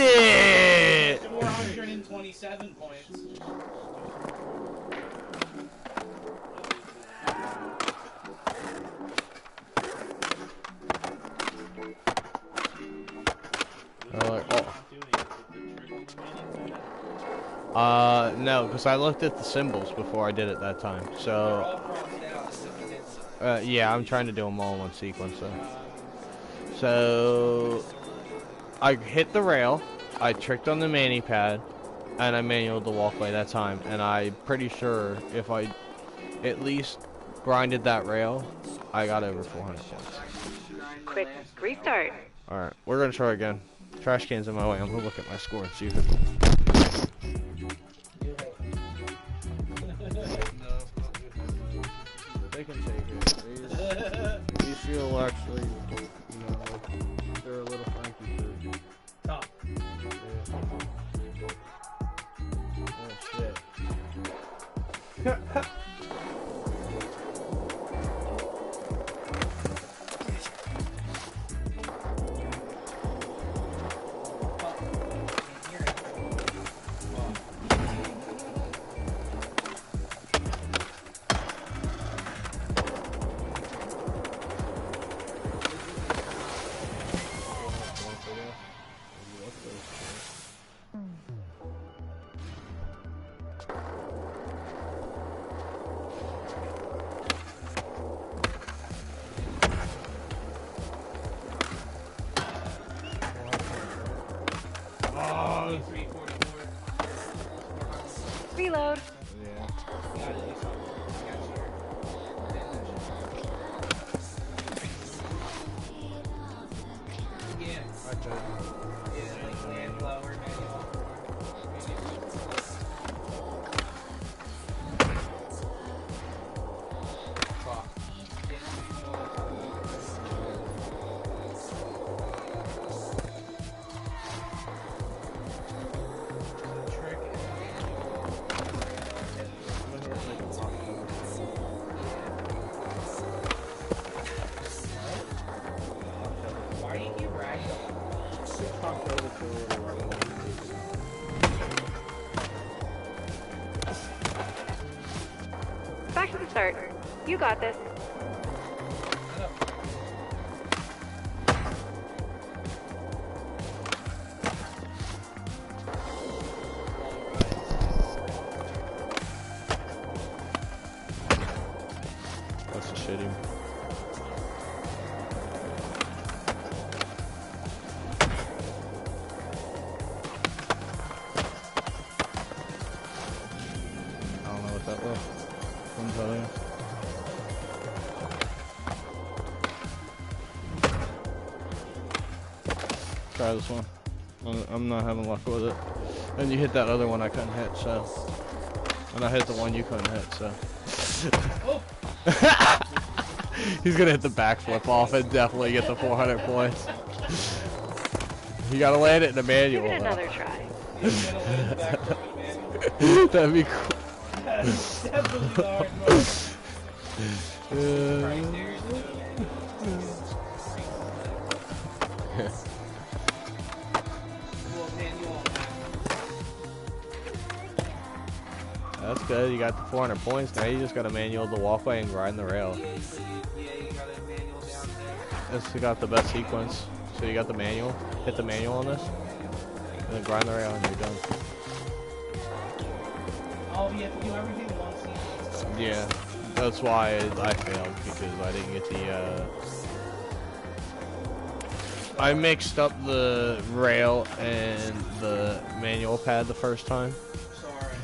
427 points. No, because I looked at the symbols before I did it that time. So, yeah, I'm trying to do them all in one sequence. So, I hit the rail, I tricked on the mani pad, and I manualed the walkway that time. And I'm pretty sure if I at least grinded that rail, I got over 400 points. Quick restart. Alright, we're gonna try again. Trash can's in my way. I'm gonna look at my score and see if it... They can take it. These feel actually, you know, they're a little funky too. Top. Yeah. Oh shit. Reload. Back to the start. You got this. That's a shitty. I don't know what that was. Couldn't tell you. Try this one. I'm not having luck with it. And you hit that other one I couldn't hit, so. And I hit the one you couldn't hit, so. He's gonna hit the backflip off and definitely get the 400 points. You gotta land it in a manual. Give it another try. That'd be cool. That's good. You got the 400 points. Now you just gotta manual the walkway and grind the rail. Yeah, you got a manual down there. This got the best sequence. So you got the manual. Hit the manual on this, and then grind the rail, and you're done. Oh, you have to do everything in one sequence. Yeah, that's why I failed, because I didn't get the, I mixed up the rail and the manual pad the first time. Sorry.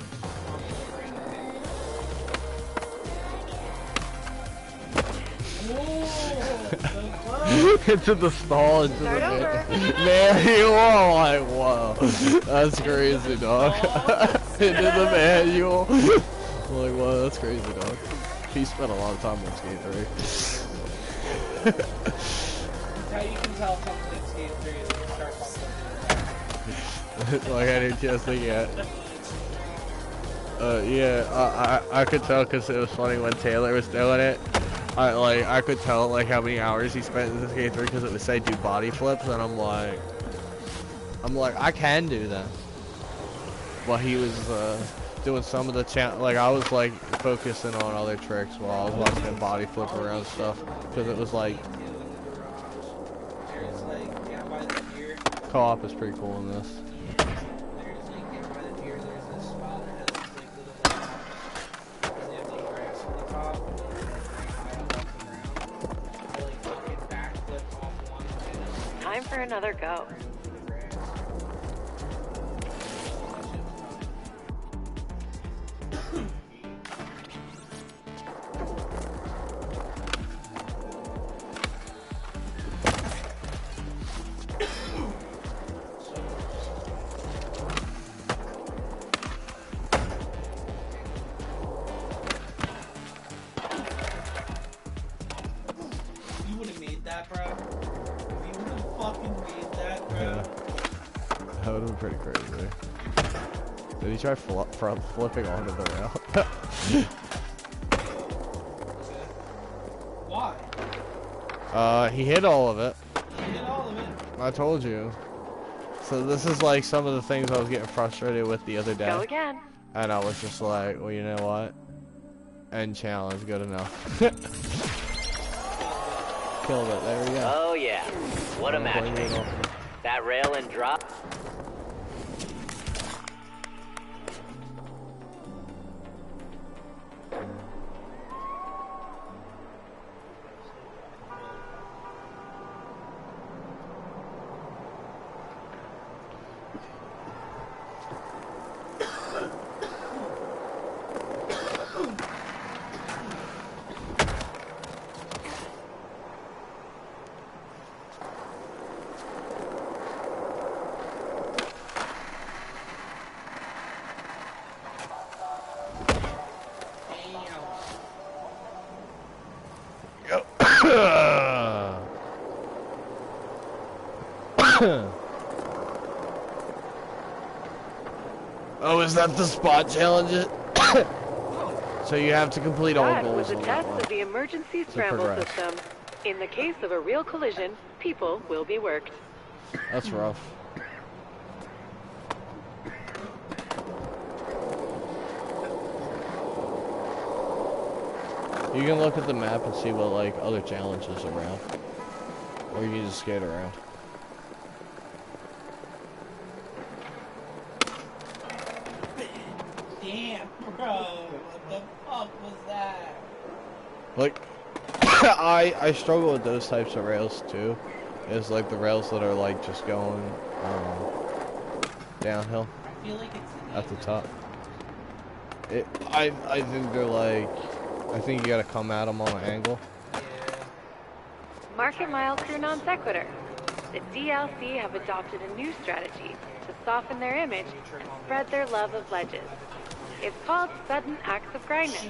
Into the stall, into Start the over. manual. I'm like, whoa, that's crazy, dog. Into the manual. I'm like, whoa, that's crazy, dog. He spent a lot of time on Skate 3. That's how you can tell something in Skate 3 is when you start fucking Like, I didn't just think yet. Yeah, I could tell because it was funny when Taylor was doing it. I could tell like how many hours he spent in this Skate 3 because it would say do body flips, and I'm like I can do that. But he was doing some of the like I was like focusing on other tricks while I was watching him body flip around stuff because it was like there's like down by the pier. co-op is pretty cool in this. There's like down by the pier, there's this spot that has this like little and they have like grass on the top and then like off the ground. I like fucking backflip off one and Time for another go. You would have made that, bro. If you would have fucking made that, bro. Yeah. That would have been pretty crazy. Did he try front flipping onto the rail? Why? He hit all of it. You did all of it. I told you. So this is like some of the things I was getting frustrated with the other day. Go again. And I was just like, well, you know what? End challenge, good enough. Killed it, there we go. Oh yeah, what a Blame it matchmaker. on- That rail and drop. Oh, is that the spot challenge? So you have to complete all That goals was a on test that one. of the emergency scramble progress. system. In the case of a real collision, people will be worked. That's rough. You can look at the map and see what like other challenges around. Or you can just skate around. Damn, bro. What the fuck was that? Like, I struggle with those types of rails too. It's like the rails that are like just going downhill I feel like it's at the top. I think they're like, I think you gotta come at them on an angle. Market Mile Crew Non Sequitur. The DLC have adopted a new strategy to soften their image and spread their love of ledges. It's called Sudden Acts of Grindness.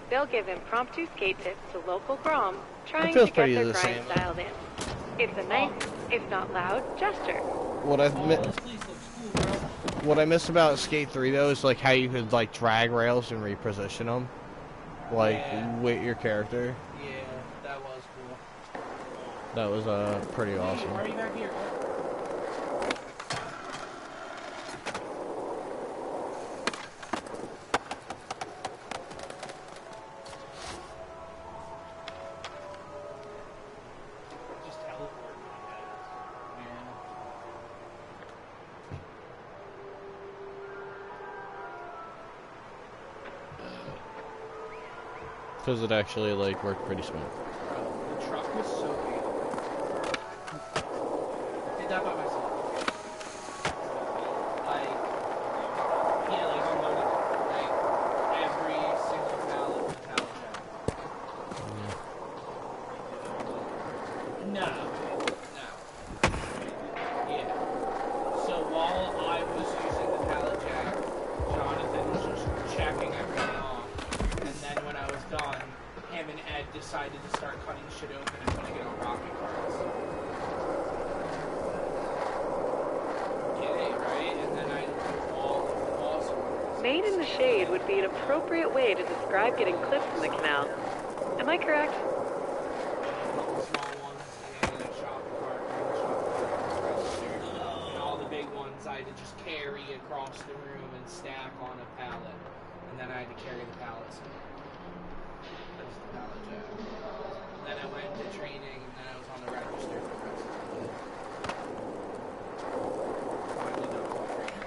They'll give impromptu skate tips to local Groms trying feels to get pretty their the grind same. styled in. It's a nice, if not loud, gesture. What I Oh, this place looks cool, bro. what I miss about Skate 3 though is like how you could like drag rails and reposition them, like Yeah. with your character. Yeah, that was cool. That was pretty Hey, awesome. why are you back here, bro? Just teleport, I guess. Because it actually like worked pretty smooth. Bro, the truck was so big. I did that by myself. Like, yeah, like unloaded, like every single pallet in the pallet jack. No. Yeah. So while I was using the pallet jack, Jonathan was just checking everything off. And then when I was done, him and Ed decided to start cutting shit open and putting it on rocket carts. Okay, right? And then I awesome. Made in the shade would be an appropriate way to describe getting clipped from the canal. Am I correct? Couple small ones, and a shopping cart, and all the big ones I had to just carry across the room and stack on a pallet, and then I had to carry the pallets. That's the pallet jack. And then I went to training, and then I was on the register for the rest of the day. Finally done with training.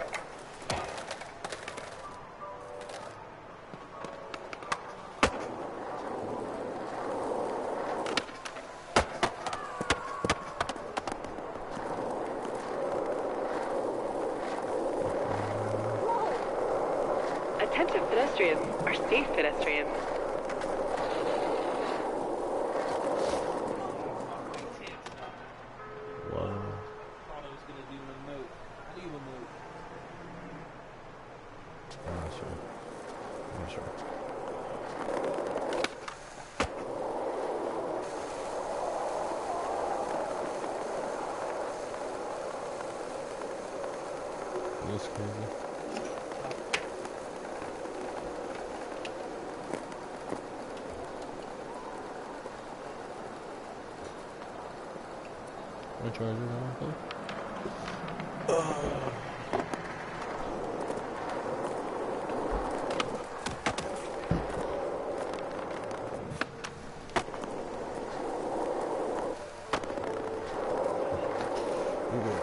Attentive pedestrians are safe pedestrians. Whoa. Thought I was gonna do an emote. How do you emote? I'm not sure. I'm not sure. That's crazy. My charger now, You're good.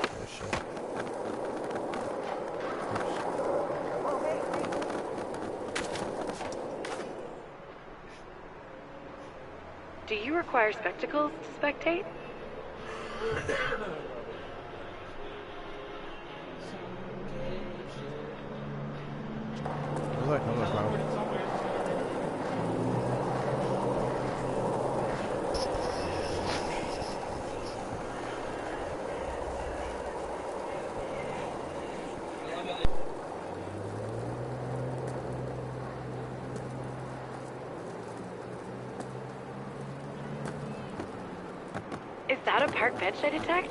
Oh shit. Do you require spectacles to spectate? Where's that coming from? Is that a park bench I detect?